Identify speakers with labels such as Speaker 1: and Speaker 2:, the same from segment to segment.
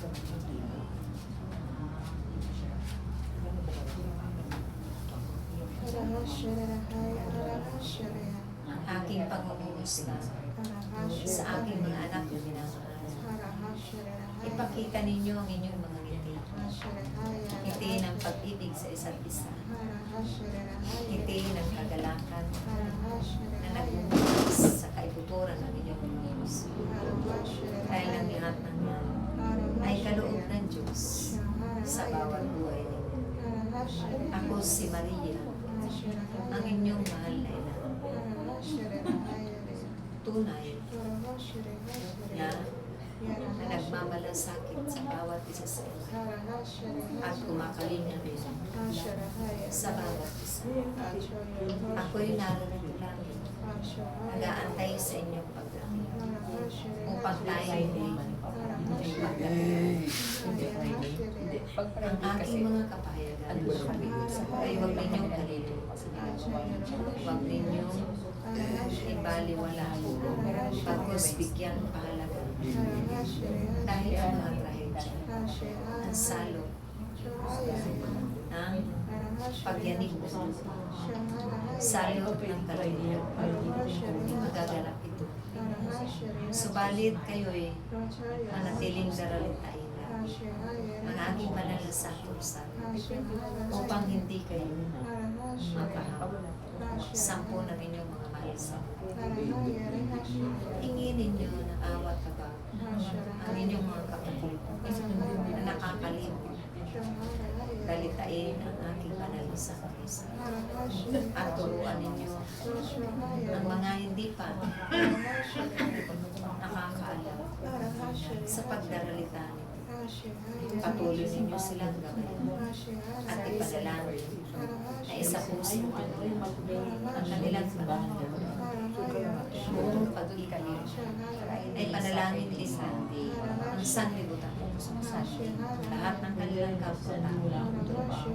Speaker 1: Ang aking pangungumusta sa aking mga anak na minamahal. Ipakita ninyo ang inyong mga ngiti. Ngiti ng pag-ibig sa isa't isa. Ngiti ng kagalakan na nagmumulis sa kaibuturan ng inyong mga puso. Dahil ang lahat ng yan ay kaloob ng Diyos sa bawat buhay ninyo. Ako si Maria, ang inyong mahal na ina. Tunay na nagmamalasakit sa bawat isa sa inyo at kumakalinga rin sa bawat isa. Ako'y narito lang, nag-aantay sa inyong pagdating upang tayo hindi ang aking mga kapahayagan ay huwag ninyong kalilimutan. Huwag ninyong ibaliwala pagkos bigyang pahalaga. Dahil ang mga trahedya, ang salot ng pagyanig mo, salot ng kaluluwa, magaganap ito. Subalit kayo'y manatiling daralitain ang aking malalasakot sa upang hindi kayo mapahawa. Sampo ng inyong mga mahal sa hingin ninyo ng awat kabag ang inyong mga kapatid na nakakalimot. Dalitain ang aking banal na sakrisa at turuan ninyo ang mga hindi pa nakakaalam sa pagdaralita nito. Patuloy ninyo silang gabayan at ipanalangin na isa puso ang kanilang pagkakas. Buong pag-ikalim ay panalangin nila ang sanlibutan lahat ng kanilang kapwa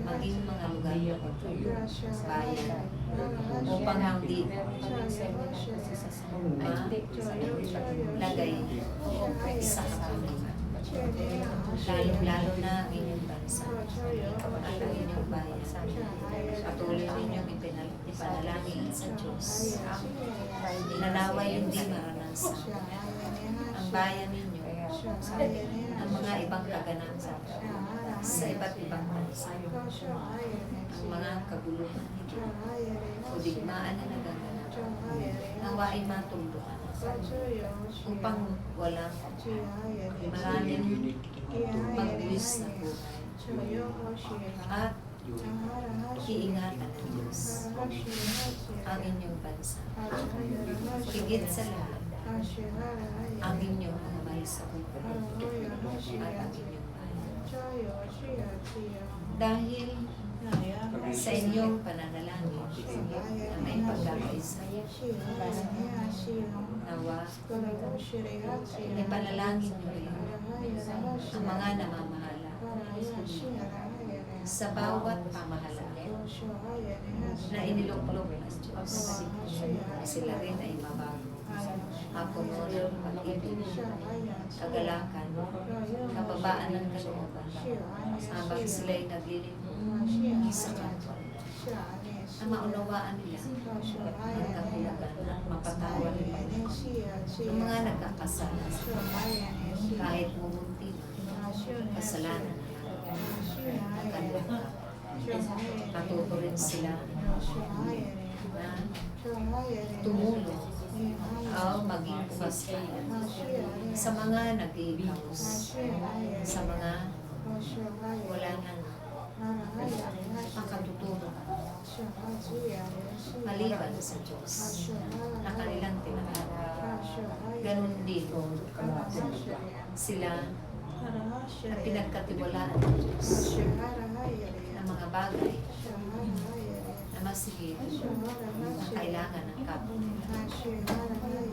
Speaker 1: maging mga lugar bayan upang hindi lagay sa kapalitan. Lalo-lalo na ang inyong bansa at ang inyong bayan. Patuloy ninyong ipanalangin sa Diyos. Nanaway hindi maranasan ang bayan ninyo ang mga ibang kaganapan sa iba't ibang bansa. Ang mga kaguluhan nito o digmaan na nagaganap nawain matuldukan upang walang maraming magbuwis na buhay at iingatan ng Diyos ang inyong bansa. Higit sa lahat, ang inyong mga mahal sa buhay at ang inyong bayan. Dahil sa inyong pananalangin na may pagkakaisa, nawa, ipanalangin nyo rin ang mga namamahala sa bawat pamahalaan na iniluklok ng Diyos. Sila rin ay mabago. Ako mo ng pag-ibig, kagalakan, kababaan ng kalooban, habang sila'y naglilingkod sa kapwa. Ang maunawaan nila ang kahulugan at mapatawa nila ang mga nagkakasala kahit mumunti kasalanan ng kanilang patuto rin sila na tumulong o maging pumasaya sa mga nag-iibaws, sa mga wala nang makatutulong maliban sa Diyos na kanilang tinatawag. Ganun din sila na pinagkatiwalaan ng Diyos na mga bagay na masigit na kailangan ng kapwa nila.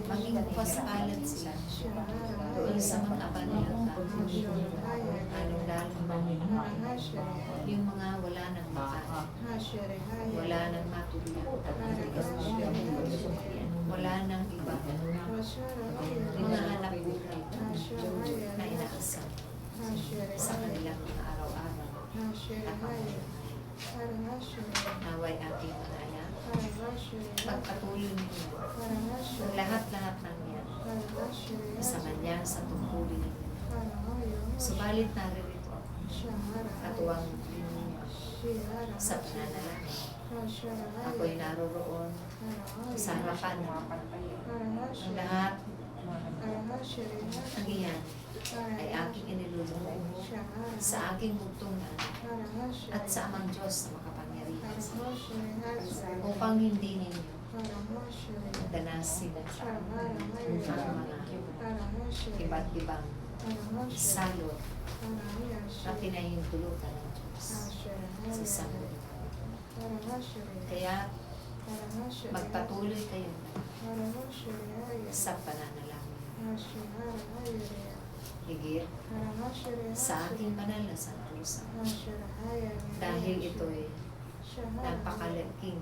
Speaker 1: Maging pasalat sila doon sa mga kanilang kapwa. Lalong-lalong yung mga wala nang makain, wala nang matulog, wala nang iba, hinahanap buhay na inaasam. yan sa tungkulin ninyo. Subalit naririto ako, katuwang ninyo sa pananalangin. Ako'y naroroon sa harapan mo. Ang lahat ang iyan ay aking inilulungkot sa aking bugtungan at sa amang Diyos na makapangyarihan upang hindi ninyo danasin ang mga iba't ibang salot na pinahintulutan ng Diyos sa sanggol. Kaya magpatuloy kayo sa pananalangin. Higit sa ating banal na santusan. Dahil ito'y napakalaking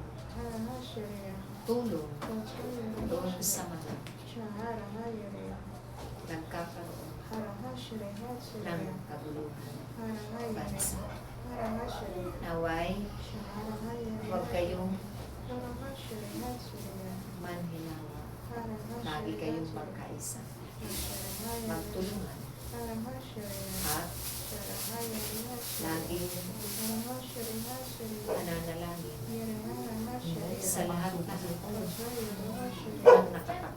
Speaker 1: tulong doon sa mga nagkakaroon ng kaguluhan bansa. Naway, huwag kayong manhinawa. Lagi kayong magkaisa. Magtulungan. At laging pananalangin sa lahat ng nakatakot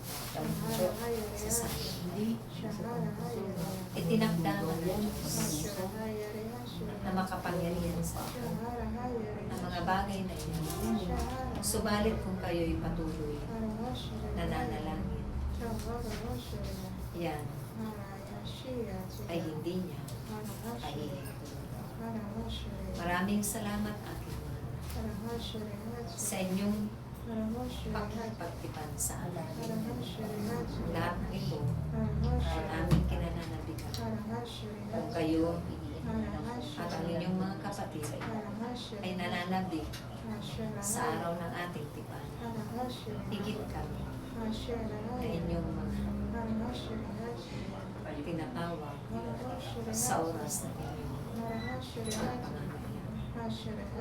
Speaker 1: sa sanli. Itinakdaman ng Diyos na makapangyarihan sa atin ang mga bagay na iyan. Subalit kung kayo'y patuloy nananalangin, yan ay hindi niya pahihintulutan. Maraming salamat aking mahal sa inyong pagkipagtipan sa amin. Lahat ng ito ay aming kinananabikan. Kung kayo at ang inyong mga kapatid ay nananabik sa araw ng ating tipan, higit kami na inyong mga tinatawag sa oras na inyong pangangailangan.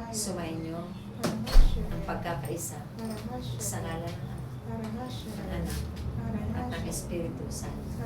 Speaker 1: Sumainyo ang pagkakaisa sa ngalan ng Anak at ng Espiritu Santo.